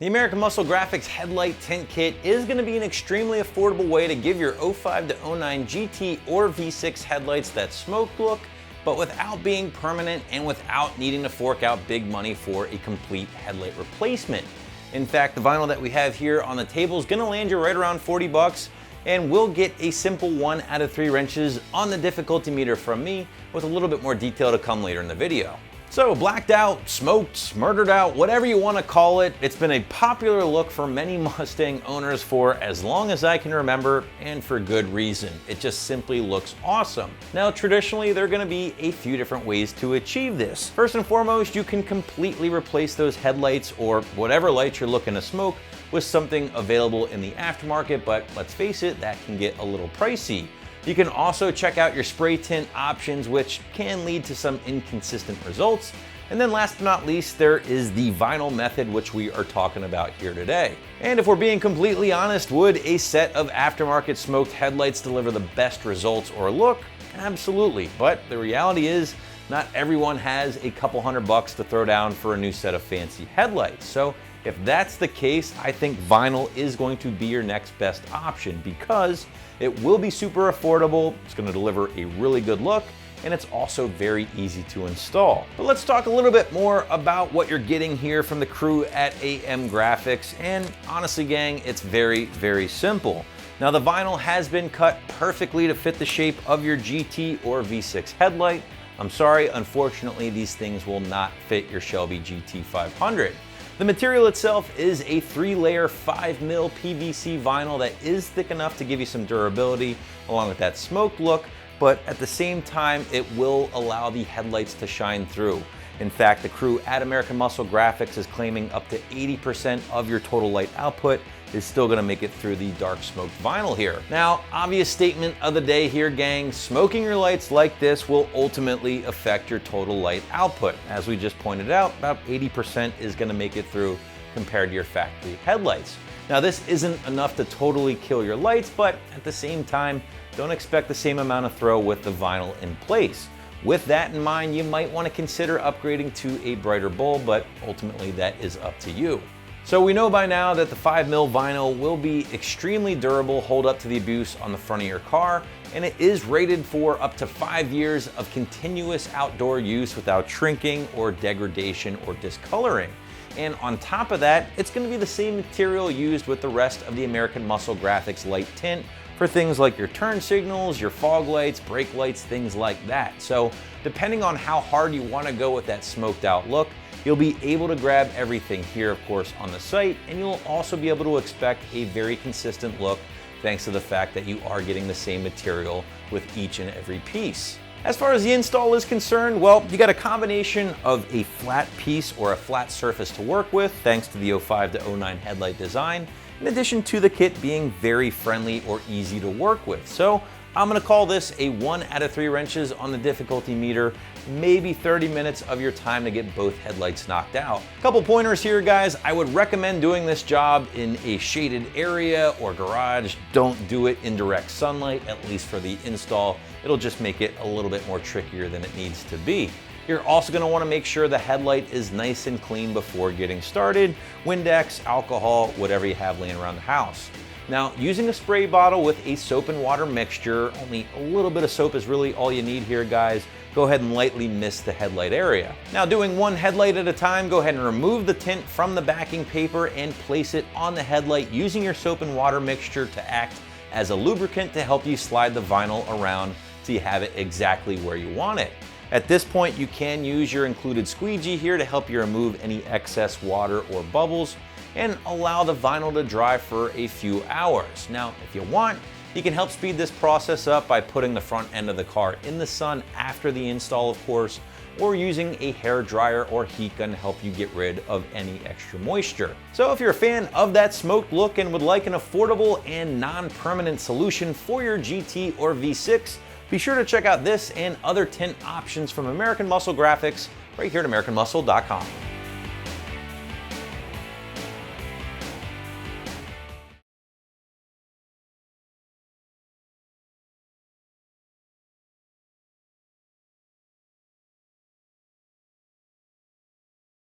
The American Muscle Graphics Headlight Tint Kit is going to be an extremely affordable way to give your 05 to 09 GT or V6 headlights that smoke look, but without being permanent and without needing to fork out big money for a complete headlight replacement. In fact, the vinyl that we have here on the table is going to land you right around 40 bucks, and we'll get a simple 1 out of 3 wrenches on the difficulty meter from me, with a little bit more detail to come later in the video. So blacked out, smoked, murdered out, whatever you want to call it, it's been a popular look for many Mustang owners for as long as I can remember, and for good reason. It just simply looks awesome. Now traditionally there are going to be a few different ways to achieve this. First and foremost, you can completely replace those headlights or whatever lights you're looking to smoke with something available in the aftermarket, but let's face it, that can get a little pricey. You can also check out your spray tint options, which can lead to some inconsistent results. And then last but not least, there is the vinyl method, which we are talking about here today. And if we're being completely honest, would a set of aftermarket smoked headlights deliver the best results or look? Absolutely, but the reality is not everyone has a couple $100 to throw down for a new set of fancy headlights. So if that's the case, I think vinyl is going to be your next best option because it will be super affordable, it's going to deliver a really good look, and it's also very easy to install. But let's talk a little bit more about what you're getting here from the crew at AM Graphics, and honestly gang, it's very, very simple. Now the vinyl has been cut perfectly to fit the shape of your GT or V6 headlight. I'm sorry, unfortunately these things will not fit your Shelby GT500. The material itself is a 3-layer 5mm PVC vinyl that is thick enough to give you some durability along with that smoked look, but at the same time it will allow the headlights to shine through. In fact, the crew at American Muscle Graphics is claiming up to 80% of your total light output is still going to make it through the dark smoked vinyl here. Now, obvious statement of the day here, gang, smoking your lights like this will ultimately affect your total light output. As we just pointed out, about 80% is going to make it through compared to your factory headlights. Now, this isn't enough to totally kill your lights, but at the same time, don't expect the same amount of throw with the vinyl in place. With that in mind, you might want to consider upgrading to a brighter bulb, but ultimately that is up to you. So we know by now that the 5mm vinyl will be extremely durable, hold up to the abuse on the front of your car, and it is rated for up to 5 years of continuous outdoor use without shrinking or degradation or discoloring. And on top of that, it's going to be the same material used with the rest of the American Muscle Graphics light tint for things like your turn signals, your fog lights, brake lights, things like that. So depending on how hard you want to go with that smoked out look, you'll be able to grab everything here, of course, on the site, and you'll also be able to expect a very consistent look thanks to the fact that you are getting the same material with each and every piece. As far as the install is concerned, well, you got a combination of a flat piece or a flat surface to work with thanks to the 05 to 09 headlight design, in addition to the kit being very friendly or easy to work with. So I'm going to call this a 1 out of 3 wrenches on the difficulty meter, maybe 30 minutes of your time to get both headlights knocked out. Couple pointers here, guys. I would recommend doing this job in a shaded area or garage. Don't do it in direct sunlight, at least for the install. It'll just make it a little bit more trickier than it needs to be. You're also going to want to make sure the headlight is nice and clean before getting started. Windex, alcohol, whatever you have laying around the house. Now, using a spray bottle with a soap and water mixture, only a little bit of soap is really all you need here, guys. Go ahead and lightly mist the headlight area. Now, doing one headlight at a time, go ahead and remove the tint from the backing paper and place it on the headlight using your soap and water mixture to act as a lubricant to help you slide the vinyl around so you have it exactly where you want it. At this point, you can use your included squeegee here to help you remove any excess water or bubbles and allow the vinyl to dry for a few hours. Now, if you want, you can help speed this process up by putting the front end of the car in the sun after the install, of course, or using a hair dryer or heat gun to help you get rid of any extra moisture. So if you're a fan of that smoked look and would like an affordable and non-permanent solution for your GT or V6, be sure to check out this and other tint options from American Muscle Graphics right here at AmericanMuscle.com.